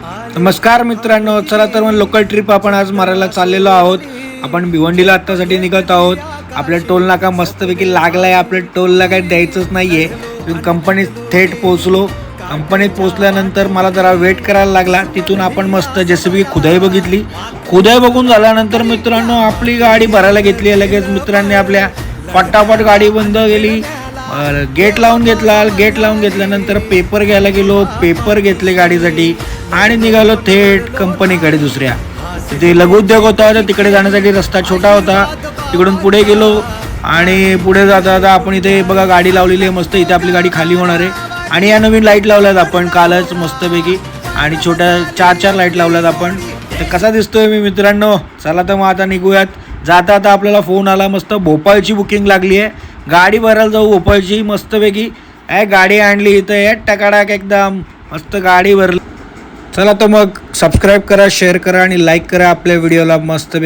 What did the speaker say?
नमस्कार मित्रांनो, चला तर मग लोकल ट्रिप आपण आज मारायला चाललेलो आहोत. आपण भिवंडीला आत्तासाठी निघत आहोत. आपल्या टोल नाका मस्तपैकी लागलाय. आपल्या टोलला काही द्यायचंच नाहीये. कंपनीत थेट पोहोचलो. कंपनीत पोहोचल्यानंतर मला जरा वेट करायला लागला. तिथून आपण मस्त जेसीबी खुदाई बघितली. खुदाई बघून झाल्यानंतर मित्रांनो आपली गाडी भरायला घेतली. लगेच मित्रांनी आपल्या फटाफट गाडी बंद केली. गेट लावून घेतला. गेट लावून घेतल्यानंतर पेपर घ्यायला गेलो. पेपर घेतले गाडीसाठी आणि निघालो थेट कंपनीकडे. दुसऱ्या तिथे लघुउद्योग होता, तर तिकडे जाण्यासाठी रस्ता छोटा होता. तिकडून पुढे गेलो आणि पुढे जाता जाता आपण इथे बघा गाडी लावलेली आहे मस्त. इथे आपली गाडी खाली होणार आहे. आणि या नवीन लाईट लावल्यात आपण कालच मस्तपैकी. आणि छोट्या 4 लाईट लावल्यात आपण. तर कसा दिसतोय मी मित्रांनो? चला तर मग आता निघूयात. जाता आता आपल्याला फोन आला. मस्त भोपाळची बुकिंग लागली आहे. गाडी भरायला जाऊ भोपाळची मस्तपैकी. गाडी आणली इथं टकाडाक एकदम मस्त गाडी भरली. चला तर मग सबस्क्राईब करा, शेअर करा आणि लाईक करा आपल्या व्हिडिओला मस्तपैकी.